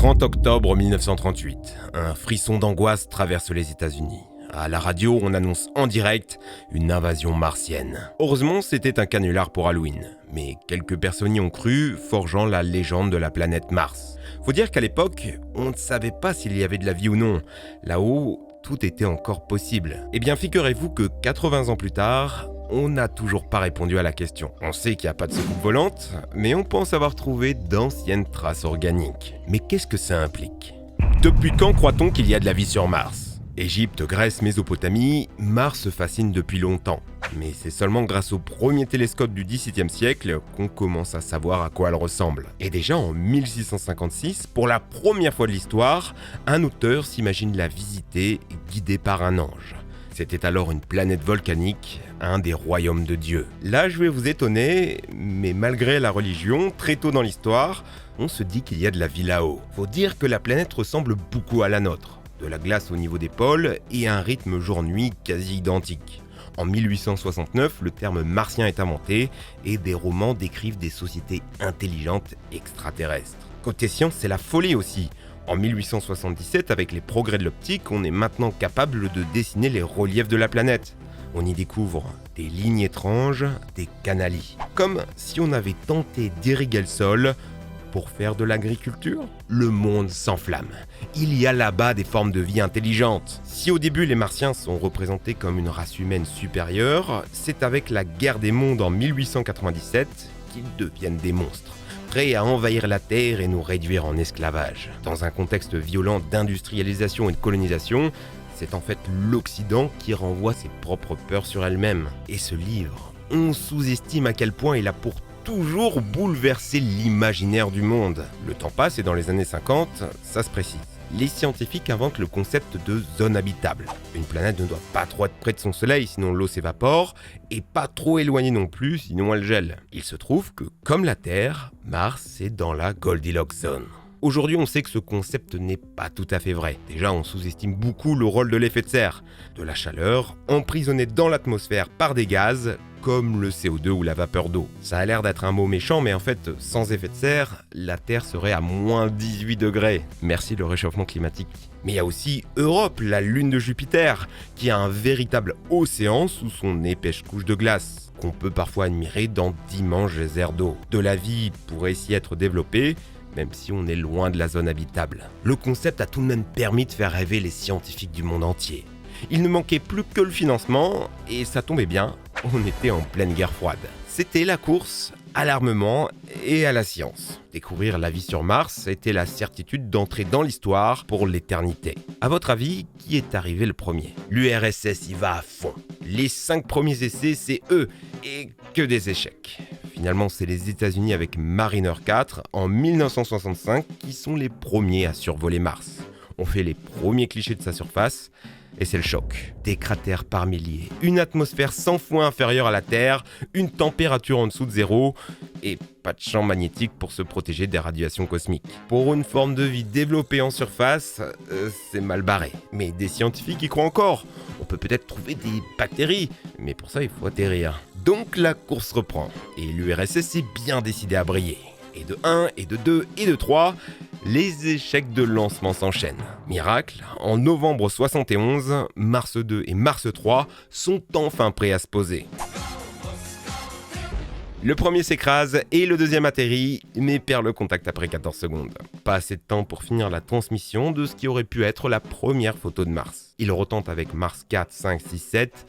30 octobre 1938, un frisson d'angoisse traverse les États-Unis. À la radio, on annonce en direct une invasion martienne. Heureusement, c'était un canular pour Halloween, mais quelques personnes y ont cru, forgeant la légende de la planète Mars. Faut dire qu'à l'époque, on ne savait pas s'il y avait de la vie ou non. Là-haut, tout était encore possible. Eh bien, figurez-vous que 80 ans plus tard, on n'a toujours pas répondu à la question. On sait qu'il n'y a pas de soucoupe volante, mais on pense avoir trouvé d'anciennes traces organiques. Mais qu'est-ce que ça implique ? Depuis quand croit-on qu'il y a de la vie sur Mars ? Égypte, Grèce, Mésopotamie, Mars se fascine depuis longtemps. Mais c'est seulement grâce au premier télescope du XVIIe siècle qu'on commence à savoir à quoi elle ressemble. Et déjà en 1656, pour la première fois de l'histoire, un auteur s'imagine la visiter guidé par un ange. C'était alors une planète volcanique, un des royaumes de Dieu. Là, je vais vous étonner, mais malgré la religion, très tôt dans l'histoire, on se dit qu'il y a de la vie là-haut. Faut dire que la planète ressemble beaucoup à la nôtre. De la glace au niveau des pôles et un rythme jour-nuit quasi identique. En 1869, le terme martien est inventé et des romans décrivent des sociétés intelligentes extraterrestres. Côté science, c'est la folie aussi. En 1877, avec les progrès de l'optique, on est maintenant capable de dessiner les reliefs de la planète. On y découvre des lignes étranges, des canalies. Comme si on avait tenté d'irriguer le sol pour faire de l'agriculture. Le monde s'enflamme. Il y a là-bas des formes de vie intelligentes. Si au début les Martiens sont représentés comme une race humaine supérieure, c'est avec la guerre des mondes en 1897 qu'ils deviennent des monstres, prêts à envahir la Terre et nous réduire en esclavage. Dans un contexte violent d'industrialisation et de colonisation, c'est en fait l'Occident qui renvoie ses propres peurs sur elle-même. Et ce livre, on sous-estime à quel point il a pour toujours bouleversé l'imaginaire du monde. Le temps passe et dans les années 50, ça se précise. Les scientifiques inventent le concept de zone habitable. Une planète ne doit pas trop être près de son soleil, sinon l'eau s'évapore, et pas trop éloignée non plus, sinon elle gèle. Il se trouve que, comme la Terre, Mars est dans la Goldilocks zone. Aujourd'hui, on sait que ce concept n'est pas tout à fait vrai. Déjà, on sous-estime beaucoup le rôle de l'effet de serre, de la chaleur, emprisonnée dans l'atmosphère par des gaz, comme le CO2 ou la vapeur d'eau. Ça a l'air d'être un mot méchant, mais en fait, sans effet de serre, la Terre serait à moins 18 degrés. Merci le réchauffement climatique. Mais il y a aussi Europe, la lune de Jupiter, qui a un véritable océan sous son épaisse couche de glace, qu'on peut parfois admirer dans d'immenses geysers d'eau. De la vie pourrait s'y être développée, même si on est loin de la zone habitable. Le concept a tout de même permis de faire rêver les scientifiques du monde entier. Il ne manquait plus que le financement, et ça tombait bien, on était en pleine guerre froide. C'était la course à l'armement et à la science. Découvrir la vie sur Mars était la certitude d'entrer dans l'histoire pour l'éternité. À votre avis, qui est arrivé le premier ? L'URSS y va à fond. Les 5 premiers essais, c'est eux, et que des échecs. Finalement, c'est les États-Unis avec Mariner 4 en 1965 qui sont les premiers à survoler Mars. On fait les premiers clichés de sa surface, et c'est le choc. Des cratères par milliers, une atmosphère 100 fois inférieure à la Terre, une température en dessous de zéro, et pas de champ magnétique pour se protéger des radiations cosmiques. Pour une forme de vie développée en surface, c'est mal barré. Mais des scientifiques y croient encore. On peut peut-être trouver des bactéries, mais pour ça il faut atterrir. Donc la course reprend, et l'URSS est bien décidé à briller. Et de 1, et de 2, et de 3, les échecs de lancement s'enchaînent. Miracle, en novembre 71, Mars 2 et Mars 3 sont enfin prêts à se poser. Le premier s'écrase et le deuxième atterrit, mais perd le contact après 14 secondes. Pas assez de temps pour finir la transmission de ce qui aurait pu être la première photo de Mars. Il retente avec Mars 4, 5, 6, 7,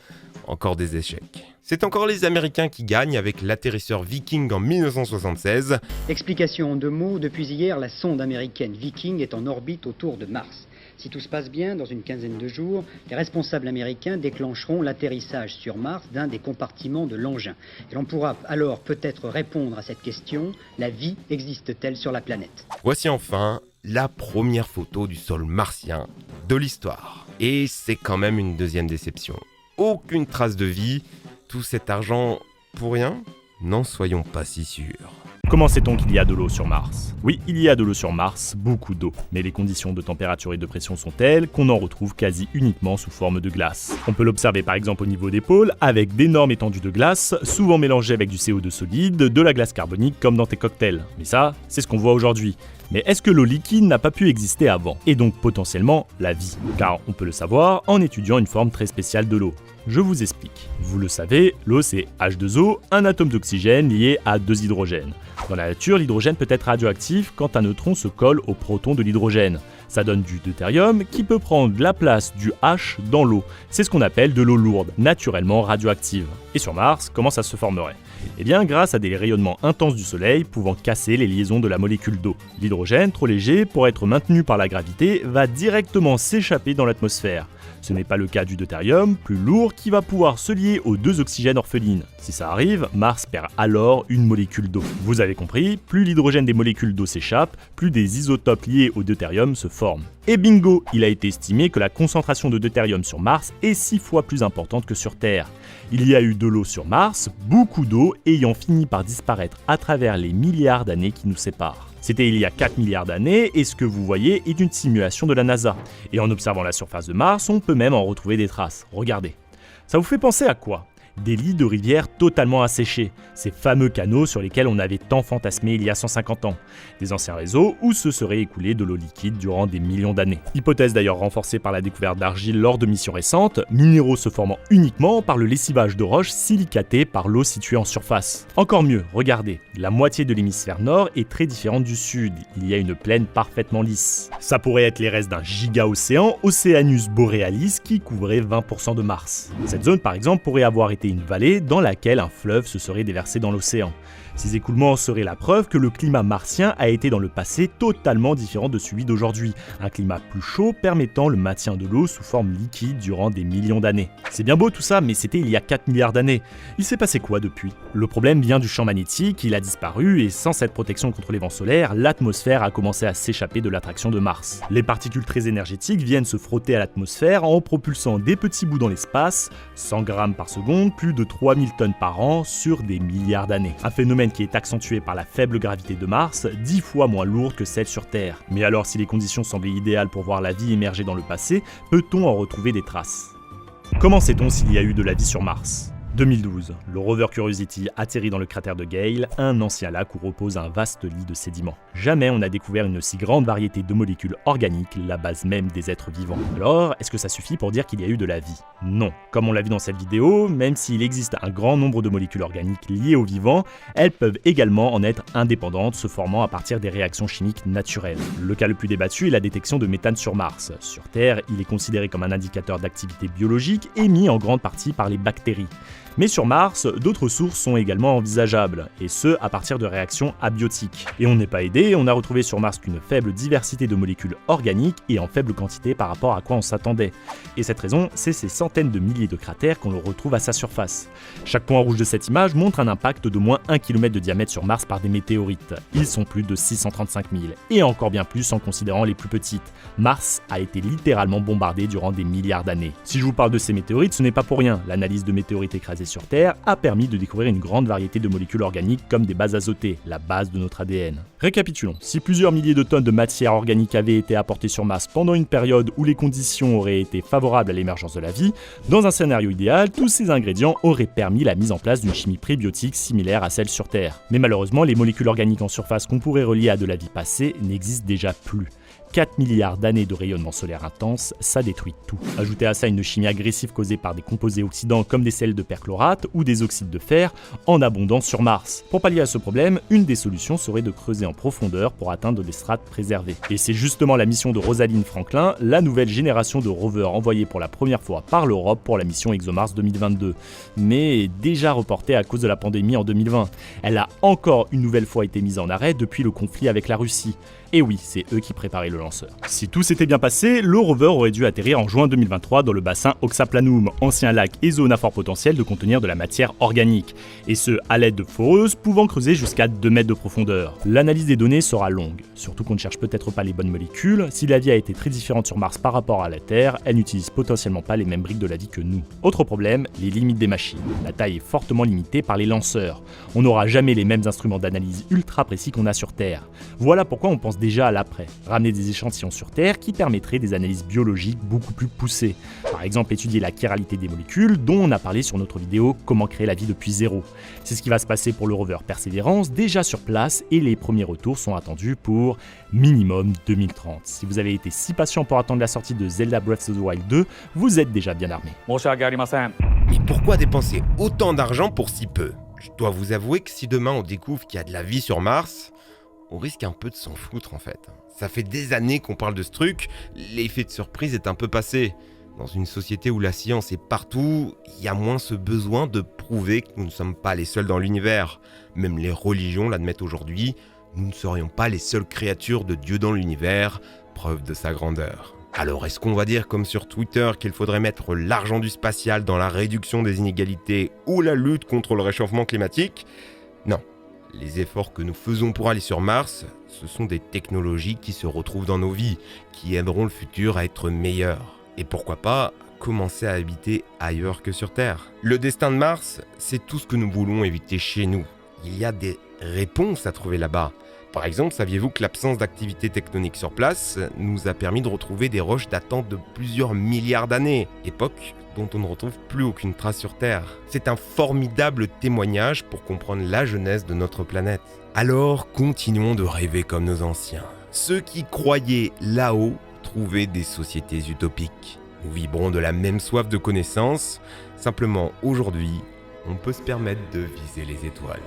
encore des échecs. C'est encore les Américains qui gagnent avec l'atterrisseur Viking en 1976. Explication en 2 mots, depuis hier, la sonde américaine Viking est en orbite autour de Mars. Si tout se passe bien, dans une quinzaine de jours, les responsables américains déclencheront l'atterrissage sur Mars d'un des compartiments de l'engin. Et l'on pourra alors peut-être répondre à cette question, la vie existe-t-elle sur la planète ? Voici enfin la première photo du sol martien de l'histoire. Et c'est quand même une deuxième déception. Aucune trace de vie, tout cet argent pour rien ? N'en soyons pas si sûrs. Comment sait-on qu'il y a de l'eau sur Mars ? Oui, il y a de l'eau sur Mars, beaucoup d'eau. Mais les conditions de température et de pression sont telles qu'on en retrouve quasi uniquement sous forme de glace. On peut l'observer par exemple au niveau des pôles, avec d'énormes étendues de glace, souvent mélangées avec du CO2 solide, de la glace carbonique comme dans tes cocktails. Mais ça, c'est ce qu'on voit aujourd'hui. Mais est-ce que l'eau liquide n'a pas pu exister avant, et donc potentiellement la vie? Car on peut le savoir en étudiant une forme très spéciale de l'eau. Je vous explique. Vous le savez, l'eau c'est H2O, un atome d'oxygène lié à 2 hydrogènes. Dans la nature, l'hydrogène peut être radioactif quand un neutron se colle au proton de l'hydrogène. Ça donne du deutérium qui peut prendre la place du H dans l'eau. C'est ce qu'on appelle de l'eau lourde, naturellement radioactive. Et sur Mars, comment ça se formerait? Eh bien, grâce à des rayonnements intenses du Soleil pouvant casser les liaisons de la molécule d'eau. L'hydrogène, trop léger pour être maintenu par la gravité, va directement s'échapper dans l'atmosphère. Ce n'est pas le cas du deutérium, plus lourd, qui va pouvoir se lier aux 2 oxygènes orphelines. Si ça arrive, Mars perd alors une molécule d'eau. Vous avez compris, plus l'hydrogène des molécules d'eau s'échappe, plus des isotopes liés au deutérium se forment. Et bingo, il a été estimé que la concentration de deutérium sur Mars est 6 fois plus importante que sur Terre. Il y a eu de l'eau sur Mars, beaucoup d'eau ayant fini par disparaître à travers les milliards d'années qui nous séparent. C'était il y a 4 milliards d'années et ce que vous voyez est une simulation de la NASA. Et en observant la surface de Mars, on peut même en retrouver des traces. Regardez. Ça vous fait penser à quoi? Des lits de rivières totalement asséchés, ces fameux canaux sur lesquels on avait tant fantasmé il y a 150 ans, des anciens réseaux où se serait écoulé de l'eau liquide durant des millions d'années. Hypothèse d'ailleurs renforcée par la découverte d'argile lors de missions récentes, minéraux se formant uniquement par le lessivage de roches silicatées par l'eau située en surface. Encore mieux, regardez, la moitié de l'hémisphère nord est très différente du sud, il y a une plaine parfaitement lisse. Ça pourrait être les restes d'un giga-océan, Oceanus Borealis, qui couvrait 20% de Mars. Cette zone par exemple pourrait avoir été une vallée dans laquelle un fleuve se serait déversé dans l'océan. Ces écoulements seraient la preuve que le climat martien a été dans le passé totalement différent de celui d'aujourd'hui, un climat plus chaud permettant le maintien de l'eau sous forme liquide durant des millions d'années. C'est bien beau tout ça, mais c'était il y a 4 milliards d'années. Il s'est passé quoi depuis? Le problème vient du champ magnétique, il a disparu et sans cette protection contre les vents solaires, l'atmosphère a commencé à s'échapper de l'attraction de Mars. Les particules très énergétiques viennent se frotter à l'atmosphère en propulsant des petits bouts dans l'espace, 100 grammes par seconde, plus de 3000 tonnes par an sur des milliards d'années. Un phénomène qui est accentué par la faible gravité de Mars, 10 fois moins lourde que celle sur Terre. Mais alors si les conditions semblaient idéales pour voir la vie émerger dans le passé, peut-on en retrouver des traces? Comment sait-on s'il y a eu de la vie sur Mars? 2012, le rover Curiosity atterrit dans le cratère de Gale, un ancien lac où repose un vaste lit de sédiments. Jamais on n'a découvert une si grande variété de molécules organiques, la base même des êtres vivants. Alors, est-ce que ça suffit pour dire qu'il y a eu de la vie? Non. Comme on l'a vu dans cette vidéo, même s'il existe un grand nombre de molécules organiques liées aux vivants, elles peuvent également en être indépendantes, se formant à partir des réactions chimiques naturelles. Le cas le plus débattu est la détection de méthane sur Mars. Sur Terre, il est considéré comme un indicateur d'activité biologique émis en grande partie par les bactéries. Mais sur Mars, d'autres sources sont également envisageables, et ce à partir de réactions abiotiques. Et on n'est pas aidé, on a retrouvé sur Mars qu'une faible diversité de molécules organiques et en faible quantité par rapport à quoi on s'attendait. Et cette raison, c'est ces centaines de milliers de cratères qu'on le retrouve à sa surface. Chaque point rouge de cette image montre un impact d'au moins 1 km de diamètre sur Mars par des météorites. Ils sont plus de 635 000, et encore bien plus en considérant les plus petites. Mars a été littéralement bombardé durant des milliards d'années. Si je vous parle de ces météorites, ce n'est pas pour rien. L'analyse de météorites écrasées sur Terre a permis de découvrir une grande variété de molécules organiques comme des bases azotées, la base de notre ADN. Récapitulons, si plusieurs milliers de tonnes de matière organique avaient été apportées sur Mars pendant une période où les conditions auraient été favorables à l'émergence de la vie, dans un scénario idéal, tous ces ingrédients auraient permis la mise en place d'une chimie prébiotique similaire à celle sur Terre. Mais malheureusement, les molécules organiques en surface qu'on pourrait relier à de la vie passée n'existent déjà plus. 4 milliards d'années de rayonnement solaire intense, ça détruit tout. Ajoutez à ça une chimie agressive causée par des composés oxydants comme des sels de perchlorate ou des oxydes de fer en abondance sur Mars. Pour pallier à ce problème, une des solutions serait de creuser en profondeur pour atteindre des strates préservées. Et c'est justement la mission de Rosalind Franklin, la nouvelle génération de rovers envoyée pour la première fois par l'Europe pour la mission ExoMars 2022, mais déjà reportée à cause de la pandémie en 2020. Elle a encore une nouvelle fois été mise en arrêt depuis le conflit avec la Russie. Et oui, c'est eux qui préparaient le lanceur. Si tout s'était bien passé, le rover aurait dû atterrir en juin 2023 dans le bassin Oxaplanum, ancien lac et zone à fort potentiel de contenir de la matière organique, et ce à l'aide de foreuses pouvant creuser jusqu'à 2 mètres de profondeur. L'analyse des données sera longue, surtout qu'on ne cherche peut-être pas les bonnes molécules. Si la vie a été très différente sur Mars par rapport à la Terre, elle n'utilise potentiellement pas les mêmes briques de la vie que nous. Autre problème, les limites des machines. La taille est fortement limitée par les lanceurs. On n'aura jamais les mêmes instruments d'analyse ultra précis qu'on a sur Terre. Voilà pourquoi on pense déjà à l'après. Ramener des échantillons sur Terre qui permettraient des analyses biologiques beaucoup plus poussées. Par exemple, étudier la chiralité des molécules, dont on a parlé sur notre vidéo « Comment créer la vie depuis zéro ». C'est ce qui va se passer pour le rover Perseverance, déjà sur place, et les premiers retours sont attendus pour minimum 2030. Si vous avez été si patient pour attendre la sortie de Zelda Breath of the Wild 2, vous êtes déjà bien armé. Mais pourquoi dépenser autant d'argent pour si peu ? Je dois vous avouer que si demain on découvre qu'il y a de la vie sur Mars, on risque un peu de s'en foutre en fait. Ça fait des années qu'on parle de ce truc, l'effet de surprise est un peu passé. Dans une société où la science est partout, il y a moins ce besoin de prouver que nous ne sommes pas les seuls dans l'univers. Même les religions l'admettent aujourd'hui, nous ne serions pas les seules créatures de Dieu dans l'univers, preuve de sa grandeur. Alors est-ce qu'on va dire comme sur Twitter qu'il faudrait mettre l'argent du spatial dans la réduction des inégalités ou la lutte contre le réchauffement climatique ? Non. Les efforts que nous faisons pour aller sur Mars, ce sont des technologies qui se retrouvent dans nos vies, qui aideront le futur à être meilleur. Et pourquoi pas commencer à habiter ailleurs que sur Terre. Le destin de Mars, c'est tout ce que nous voulons éviter chez nous. Il y a des réponses à trouver là-bas. Par exemple, saviez-vous que l'absence d'activité tectonique sur place nous a permis de retrouver des roches datant de plusieurs milliards d'années, époque dont on ne retrouve plus aucune trace sur Terre. C'est un formidable témoignage pour comprendre la jeunesse de notre planète. Alors, continuons de rêver comme nos anciens. Ceux qui croyaient là-haut trouvaient des sociétés utopiques. Nous vibrons de la même soif de connaissance, simplement aujourd'hui, on peut se permettre de viser les étoiles.